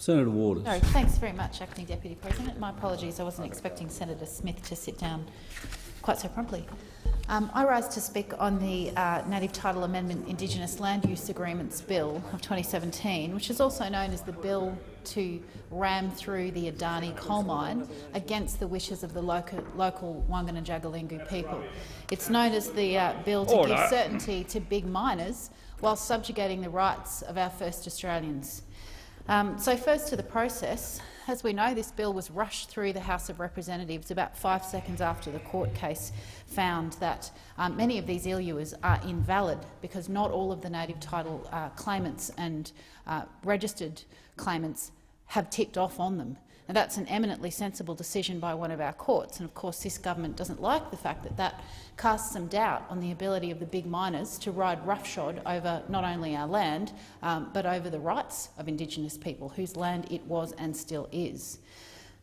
Senator Waters. Sorry, thanks very much, Acting Deputy President. My apologies, I wasn't expecting Senator Smith to sit down quite so promptly. I rise to speak on the Native Title Amendment Indigenous Land Use Agreements Bill of 2017, which is also known as the bill to ram through the Adani coal mine against the wishes of the local Wangan and Jagalingou people. It's known as the bill to give certainty to big miners while subjugating the rights of our first Australians. So first to the process. As we know, this bill was rushed through the House of Representatives about 5 seconds after the court case found that many of these ILUAs are invalid because not all of the native title claimants and registered claimants have ticked off on them. Now, that's an eminently sensible decision by one of our courts, and of course this government doesn't like the fact that that casts some doubt on the ability of the big miners to ride roughshod over not only our land but over the rights of Indigenous people whose land it was and still is.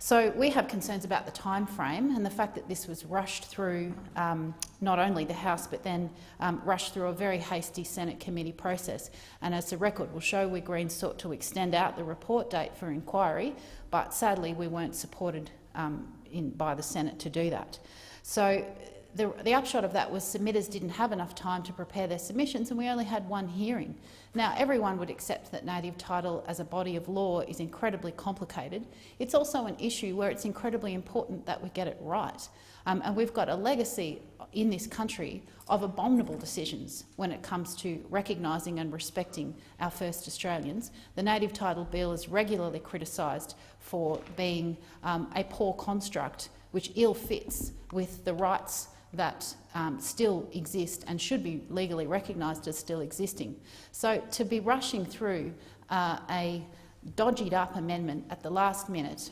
So we have concerns about the time frame and the fact that this was rushed through not only the House but then rushed through a very hasty Senate committee process. And as the record will show, we Greens sought to extend out the report date for inquiry, but sadly we weren't supported by the Senate to do that. So the upshot of that was submitters didn't have enough time to prepare their submissions and we only had one hearing. Now, everyone would accept that native title as a body of law is incredibly complicated. It's also an issue where it's incredibly important that we get it right. And we've got a legacy in this country of abominable decisions when it comes to recognising and respecting our first Australians. The Native Title Bill is regularly criticised for being a poor construct which ill fits with the rights that still exist and should be legally recognised as still existing. So to be rushing through a dodgied-up amendment at the last minute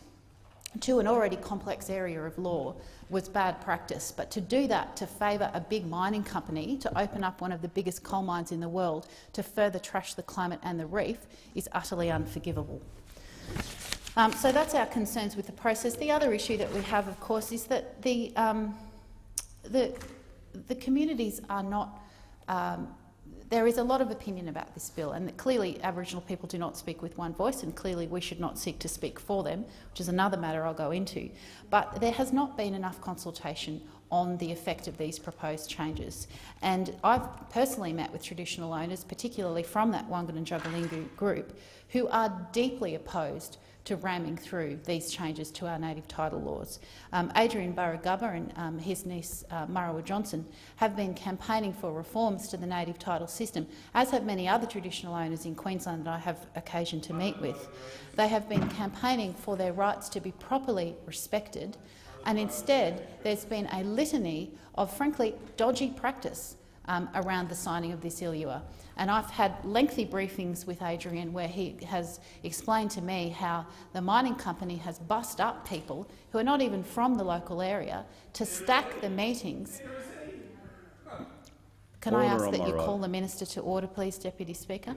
to an already complex area of law was bad practice, but to do that to favour a big mining company to open up one of the biggest coal mines in the world to further trash the climate and the reef is utterly unforgivable. So that's our concerns with the process. The other issue that we have, of course, is that the communities are not. There is a lot of opinion about this bill, and that clearly Aboriginal people do not speak with one voice, and clearly we should not seek to speak for them, which is another matter I'll go into. But there has not been enough consultation on the effect of these proposed changes. And I've personally met with traditional owners, particularly from that Wangan and Jagalingou group, who are deeply opposed to ramming through these changes to our native title laws. Adrian Burragubba and his niece Marawa Johnson have been campaigning for reforms to the native title system, as have many other traditional owners in Queensland that I have occasion to meet with. They have been campaigning for their rights to be properly respected, and instead there's been a litany of, frankly, dodgy practice around the signing of this ILUA. And I've had lengthy briefings with Adrian where he has explained to me how the mining company has bussed up people who are not even from the local area to stack the meetings. Can I ask that you call the minister to order, please, Deputy Speaker?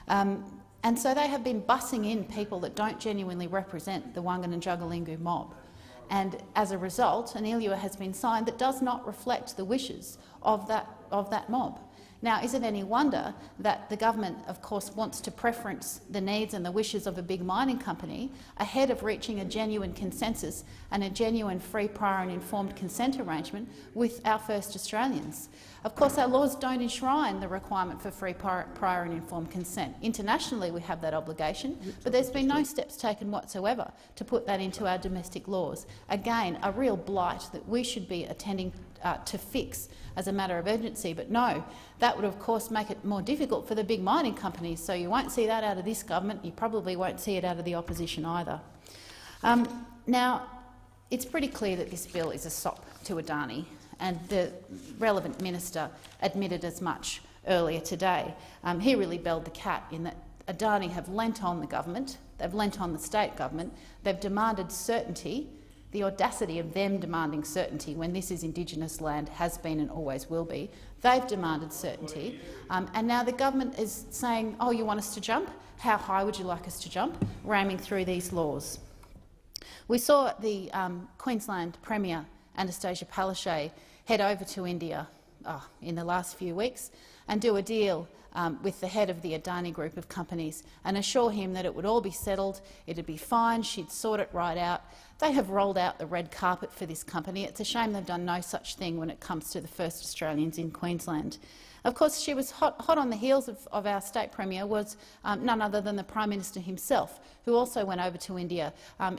And so they have been bussing in people that don't genuinely represent the Wangan and Jagalingou mob. And as a result, an ILUA has been signed that does not reflect the wishes of that mob. Now, is it any wonder that the government, of course, wants to preference the needs and the wishes of a big mining company ahead of reaching a genuine consensus and a genuine free, prior and informed consent arrangement with our first Australians? Of course, our laws don't enshrine the requirement for free, prior and informed consent. Internationally, we have that obligation, but there's been no steps taken whatsoever to put that into our domestic laws. Again, a real blight that we should be attending to fix as a matter of urgency. But no, that would of course make it more difficult for the big mining companies, so you won't see that out of this government. You probably won't see it out of the opposition either. Now, it's pretty clear that this bill is a sop to Adani, and the relevant minister admitted as much earlier today. He really belled the cat in that Adani have lent on the government, they've lent on the state government, they've demanded certainty. The audacity of them demanding certainty when this is Indigenous land has been and always will be. They've demanded certainty, and now the government is saying, oh, you want us to jump? How high would you like us to jump? Ramming through these laws. We saw the Queensland Premier, Anastasia Palaszczuk, head over to India in the last few weeks and do a deal with the head of the Adani Group of companies and assure him that it would all be settled, it'd be fine, she'd sort it right out. They have rolled out the red carpet for this company. It's a shame they've done no such thing when it comes to the first Australians in Queensland. Of course, she was hot on the heels of our state premier was none other than the Prime Minister himself, who also went over to India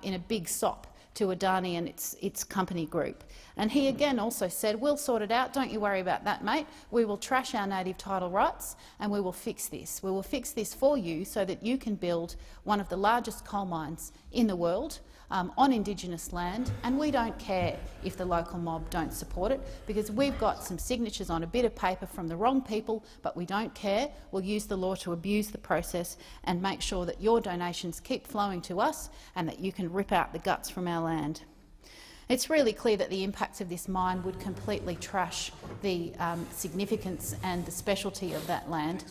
in a big sop to Adani and its company group. And he again also said, we'll sort it out, don't you worry about that, mate. We will trash our native title rights and we will fix this. We will fix this for you so that you can build one of the largest coal mines in the world on Indigenous land, and we don't care if the local mob don't support it, because we've got some signatures on a bit of paper from the wrong people, but we don't care. We'll use the law to abuse the process and make sure that your donations keep flowing to us and that you can rip out the guts from our land. It's really clear that the impacts of this mine would completely trash the significance and the specialty of that land,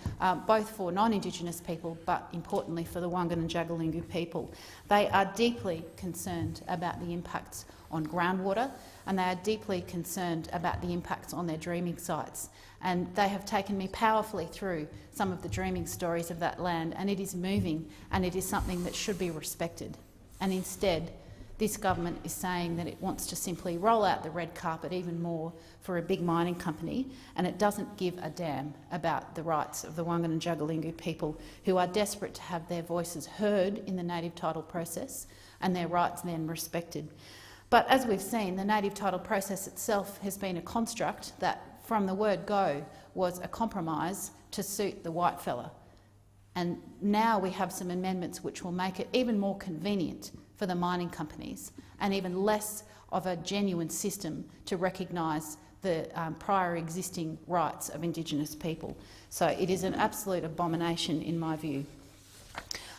both for non-Indigenous people but importantly for the Wangan and Jagalingou people. They are deeply concerned about the impacts on groundwater and they are deeply concerned about the impacts on their dreaming sites. And they have taken me powerfully through some of the dreaming stories of that land, and it is moving and it is something that should be respected. And instead, this government is saying that it wants to simply roll out the red carpet even more for a big mining company, and it doesn't give a damn about the rights of the Wangan and Jagalingou people who are desperate to have their voices heard in the native title process and their rights then respected. But as we've seen, the native title process itself has been a construct that, from the word go, was a compromise to suit the white fella. And now we have some amendments which will make it even more convenient for the mining companies and even less of a genuine system to recognise the prior existing rights of Indigenous people. So it is an absolute abomination in my view.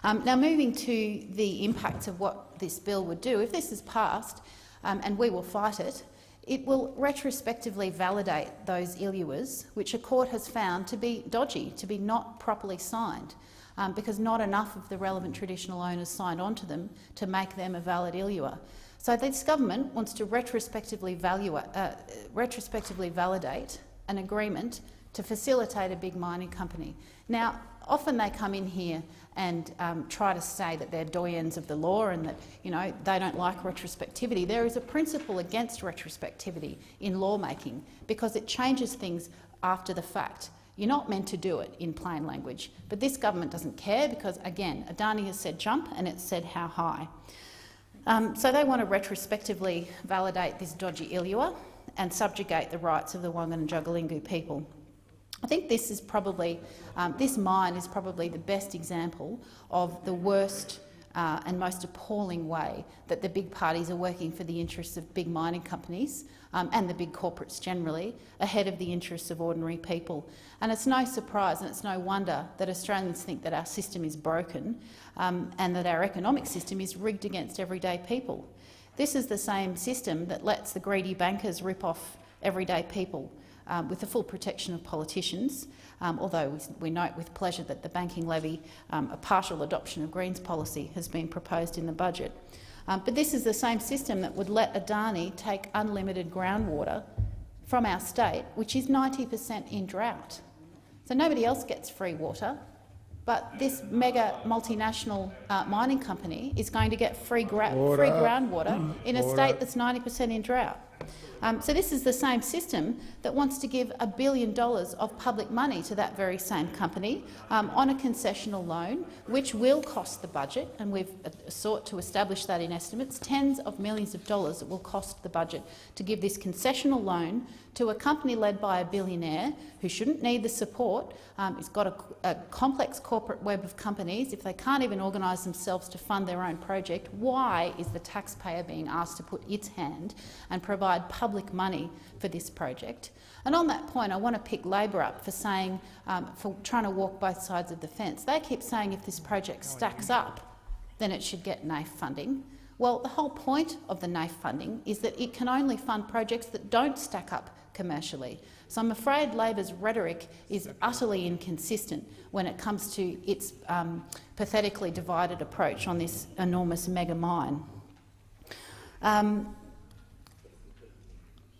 Now, moving to the impacts of what this bill would do, if this is passed, and we will fight it, it will retrospectively validate those ILUAs which a court has found to be dodgy, to be not properly signed, because not enough of the relevant traditional owners signed onto them to make them a valid ILUA. So this government wants to retrospectively validate an agreement to facilitate a big mining company. Now, often they come in here and try to say that they're doyens of the law and that, you know, they don't like retrospectivity. There is a principle against retrospectivity in lawmaking because it changes things after the fact. You're not meant to do it in plain language. But this government doesn't care because, again, Adani has said jump and it's said how high. So they want to retrospectively validate this dodgy ILUA and subjugate the rights of the Wangan and Jagalingou people. I think this is probably, this mine is probably the best example of the worst and most appalling way that the big parties are working for the interests of big mining companies and the big corporates generally, ahead of the interests of ordinary people. And it's no surprise and it's no wonder that Australians think that our system is broken and that our economic system is rigged against everyday people. This is the same system that lets the greedy bankers rip off everyday people with the full protection of politicians, although we note with pleasure that the banking levy, a partial adoption of Greens policy, has been proposed in the budget. But this is the same system that would let Adani take unlimited groundwater from our state, which is 90% in drought. So nobody else gets free water, but this mega multinational mining company is going to get free groundwater in a state that's 90% in drought. So this is the same system that wants to give $1 billion of public money to that very same company on a concessional loan, which will cost the budget, and we've sought to establish that in estimates, tens of millions of dollars it will cost the budget to give this concessional loan to a company led by a billionaire who shouldn't need the support. It's got a complex corporate web of companies. If they can't even organise themselves to fund their own project, why is the taxpayer being asked to put its hand and provide public money for this project? And on that point, I want to pick Labor up for saying, for trying to walk both sides of the fence. They keep saying if this project stacks up, then it should get NAIF funding. Well, the whole point of the NAIF funding is that it can only fund projects that don't stack up commercially. So I'm afraid Labor's rhetoric is utterly inconsistent when it comes to its pathetically divided approach on this enormous mega mine.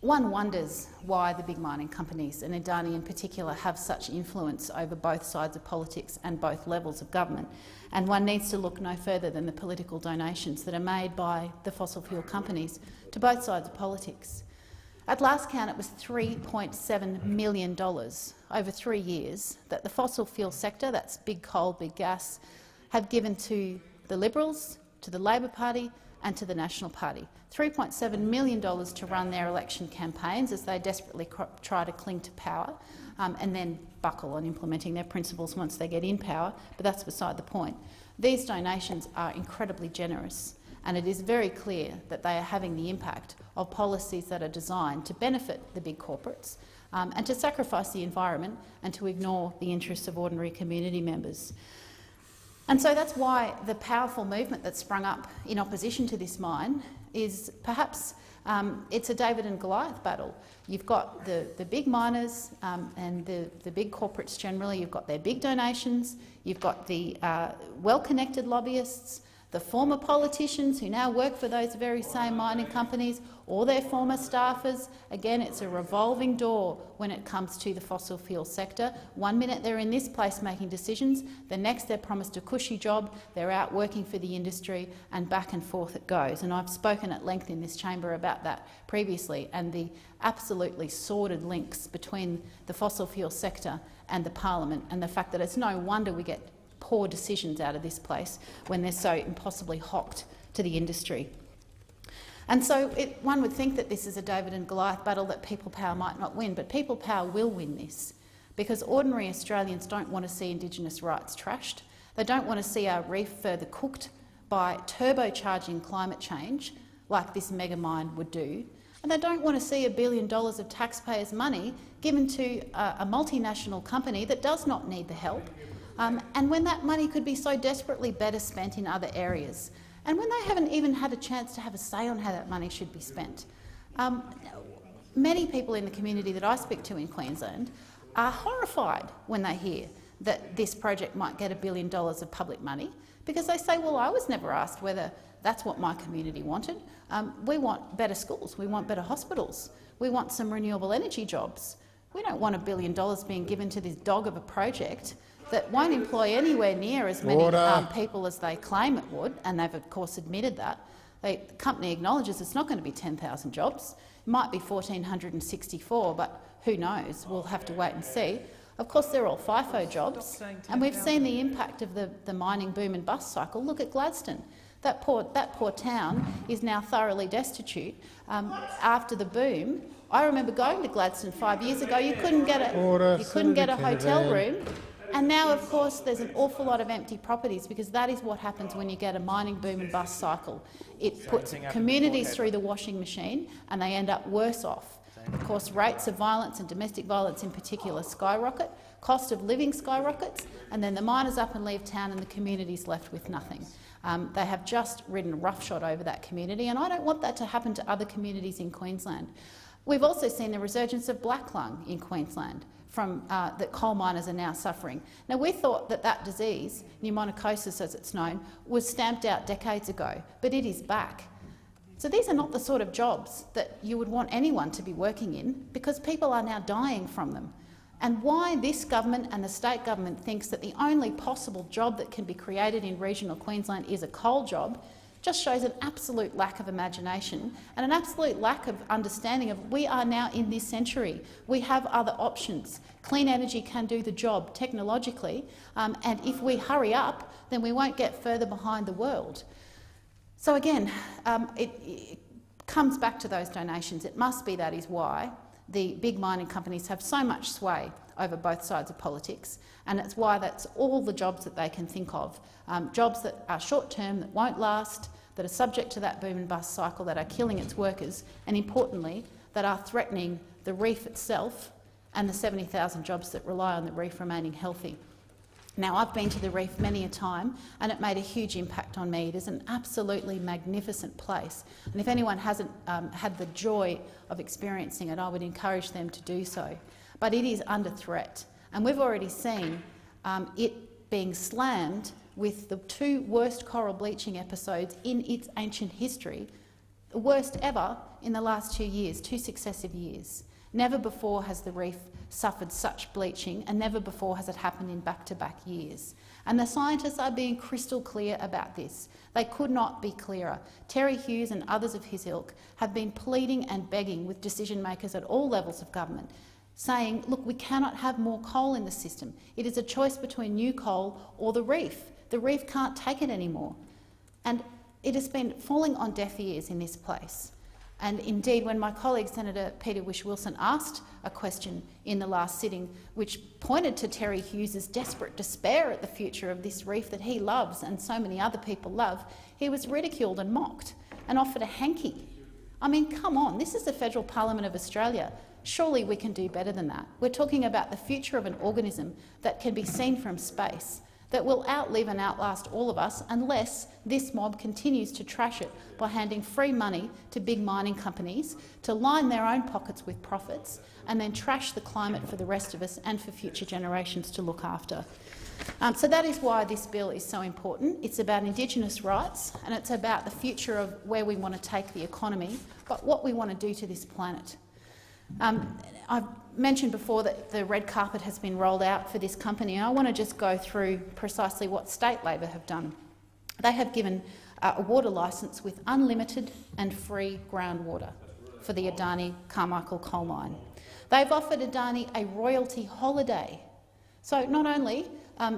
one wonders why the big mining companies, and Adani in particular, have such influence over both sides of politics and both levels of government. And one needs to look no further than the political donations that are made by the fossil fuel companies to both sides of politics. At last count, it was $3.7 million over 3 years that the fossil fuel sector, that's big coal, big gas, have given to the Liberals, to the Labor Party and to the National Party. $3.7 million to run their election campaigns as they desperately try to cling to power and then buckle on implementing their principles once they get in power, but that's beside the point. These donations are incredibly generous, and it is very clear that they are having the impact of policies that are designed to benefit the big corporates and to sacrifice the environment and to ignore the interests of ordinary community members. And so that's why the powerful movement that sprung up in opposition to this mine is perhaps it's a David and Goliath battle. You've got the big miners and the big corporates generally. You've got their big donations. You've got the well-connected lobbyists, the former politicians who now work for those very same mining companies, or their former staffers. Again, it's a revolving door when it comes to the fossil fuel sector. 1 minute they're in this place making decisions, the next they're promised a cushy job, they're out working for the industry, and back and forth it goes. And I've spoken at length in this chamber about that previously, and the absolutely sordid links between the fossil fuel sector and the parliament, and the fact that it's no wonder we get poor decisions out of this place when they're so impossibly hocked to the industry. And so one would think that this is a David and Goliath battle that People Power might not win, but People Power will win this, because ordinary Australians don't want to see Indigenous rights trashed. They don't want to see our reef further cooked by turbocharging climate change like this mega mine would do. And they don't want to see $1 billion of taxpayers' money given to a multinational company that does not need the help, and when that money could be so desperately better spent in other areas, and when they haven't even had a chance to have a say on how that money should be spent. Many people in the community that I speak to in Queensland are horrified when they hear that this project might get $1 billion of public money, because they say, well, I was never asked whether that's what my community wanted. We want better schools, we want better hospitals, we want some renewable energy jobs. We don't want $1 billion being given to this dog of a project that won't employ anywhere near as many people as they claim it would, and they've of course admitted that. The company acknowledges it's not going to be 10,000 jobs. It might be 1,464, but who knows? We'll have to wait and see. Of course, they're all FIFO jobs, and we've seen the impact of the mining boom and bust cycle. Look at Gladstone. That poor town is now thoroughly destitute. After the boom, I remember going to Gladstone 5 years ago. You couldn't get a hotel room. And now, of course, there's an awful lot of empty properties, because that is what happens when you get a mining boom and bust cycle. It puts communities through the washing machine and they end up worse off. Of course, rates of violence and domestic violence in particular skyrocket, cost of living skyrockets, and then the miners up and leave town and the community's left with nothing. They have just ridden roughshod over that community, and I don't want that to happen to other communities in Queensland. We've also seen the resurgence of black lung in Queensland from that coal miners are now suffering. Now, we thought that disease, pneumonicosis as it's known, was stamped out decades ago, but it is back. So these are not the sort of jobs that you would want anyone to be working in, because people are now dying from them. And why this government and the state government thinks that the only possible job that can be created in regional Queensland is a coal job just shows an absolute lack of imagination and an absolute lack of understanding of we are now in this century. We have other options. Clean energy can do the job technologically, and if we hurry up, then we won't get further behind the world. So again, it comes back to those donations. It must be that is why the big mining companies have so much sway over both sides of politics, and it's why that's all the jobs that they can think of, jobs that are short-term, that won't last, that are subject to that boom and bust cycle, that are killing its workers, and importantly, that are threatening the reef itself and the 70,000 jobs that rely on the reef remaining healthy. Now, I've been to the reef many a time, and it made a huge impact on me. It is an absolutely magnificent place, and if anyone hasn't had the joy of experiencing it, I would encourage them to do so. But it is under threat, and we've already seen it being slammed with the 2 worst coral bleaching episodes in its ancient history The worst ever in the last 2 years, 2 successive years. Never before has the reef suffered such bleaching, and never before has it happened in back-to-back years. And the scientists are being crystal clear about this. They could not be clearer. Terry Hughes and others of his ilk have been pleading and begging with decision makers at all levels of government, saying, look, we cannot have more coal in the system. It is a choice between new coal or the reef. The reef can't take it anymore. And it has been falling on deaf ears in this place. And indeed, when my colleague Senator Peter Whish-Wilson asked a question in the last sitting which pointed to Terry Hughes's desperate despair at the future of this reef that he loves and so many other people love, he was ridiculed and mocked and offered a hanky. I mean, come on, this is the Federal Parliament of Australia. Surely we can do better than that. We're talking about the future of an organism that can be seen from space, that will outlive and outlast all of us unless this mob continues to trash it by handing free money to big mining companies to line their own pockets with profits and then trash the climate for the rest of us and for future generations to look after. So that is why this bill is so important. It's about Indigenous rights and it's about the future of where we want to take the economy, but what we want to do to this planet. I've mentioned before that the red carpet has been rolled out for this company, and I want to just go through precisely what State Labor have done. They have given a water licence with unlimited and free groundwater for the Adani Carmichael coal mine. They've offered Adani a royalty holiday. So not only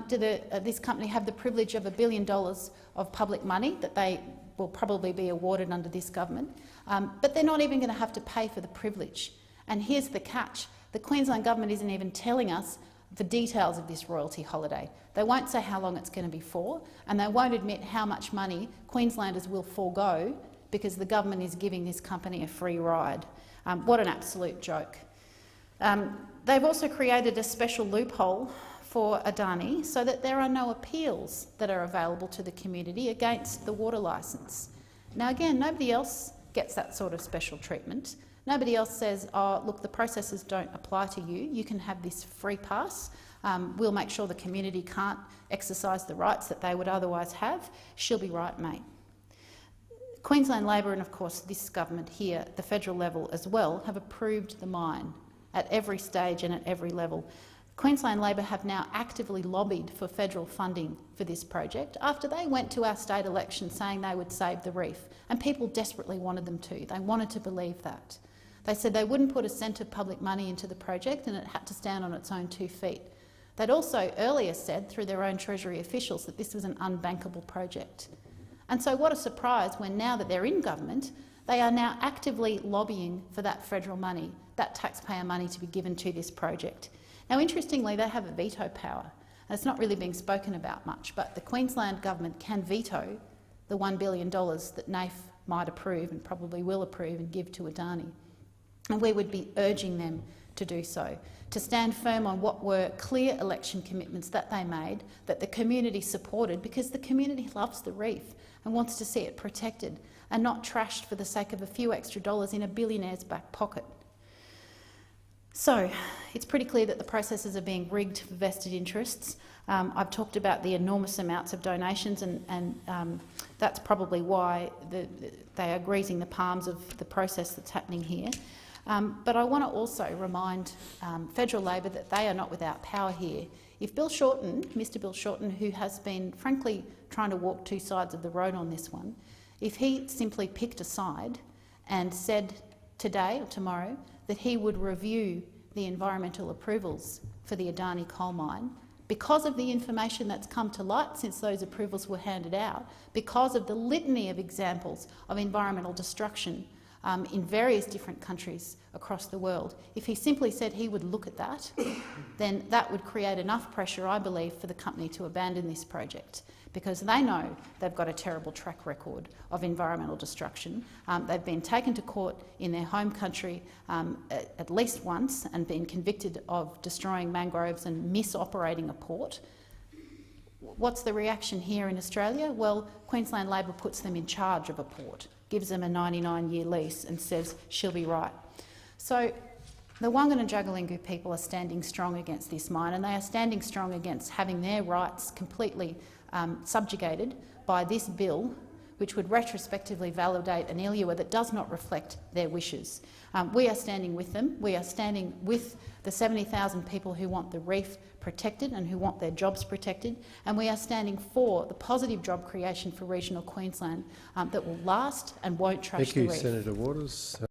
do this company have the privilege of $1 billion of public money that they will probably be awarded under this government, but they're not even going to have to pay for the privilege. And here's the catch. The Queensland Government isn't even telling us the details of this royalty holiday. They won't say how long it's going to be for, and they won't admit how much money Queenslanders will forego because the government is giving this company a free ride. What an absolute joke. They've also created a special loophole for Adani so that there are no appeals that are available to the community against the water licence. Now again, nobody else gets that sort of special treatment. Nobody else says, oh, look, the processes don't apply to you. You can have this free pass. We'll make sure the community can't exercise the rights that they would otherwise have. She'll be right, mate. Queensland Labor and, of course, this government here, at the federal level as well, have approved the mine at every stage and at every level. Queensland Labor have now actively lobbied for federal funding for this project after they went to our state election saying they would save the reef, and people desperately wanted them to. They wanted to believe that. They said they wouldn't put a cent of public money into the project and it had to stand on its own 2 feet. They'd also earlier said, through their own Treasury officials, that this was an unbankable project. And so what a surprise when, now that they're in government, they are now actively lobbying for that federal money, that taxpayer money, to be given to this project. Now, interestingly, they have a veto power, and it's not really being spoken about much, but the Queensland Government can veto the $1 billion that NAIF might approve and probably will approve and give to Adani. And we would be urging them to do so, to stand firm on what were clear election commitments that they made, that the community supported, because the community loves the reef and wants to see it protected and not trashed for the sake of a few extra dollars in a billionaire's back pocket. So it's pretty clear that the processes are being rigged for vested interests. I've talked about the enormous amounts of donations, and that's probably why they are greasing the palms of the process that's happening here. But I want to also remind federal Labor that they are not without power here. If Bill Shorten, Mr Bill Shorten, who has been frankly trying to walk 2 sides of the road on this one, if he simply picked a side and said today or tomorrow that he would review the environmental approvals for the Adani coal mine, because of the information that's come to light since those approvals were handed out, because of the litany of examples of environmental destruction in various different countries across the world, if he simply said he would look at that, then that would create enough pressure, I believe, for the company to abandon this project, because they know they've got a terrible track record of environmental destruction. They've been taken to court in their home country at least once and been convicted of destroying mangroves and misoperating a port. What's the reaction here in Australia? Well, Queensland Labor puts them in charge of a port, gives them a 99-year lease and says she'll be right. So the Wangan and Jagalingou people are standing strong against this mine, and they are standing strong against having their rights completely subjugated by this bill, which would retrospectively validate an ILUA that does not reflect their wishes. We are standing with them. We are standing with the 70,000 people who want the reef protected and who want their jobs protected, and we are standing for the positive job creation for regional Queensland that will last and won't trash the reef. Thank you, Senator Waters.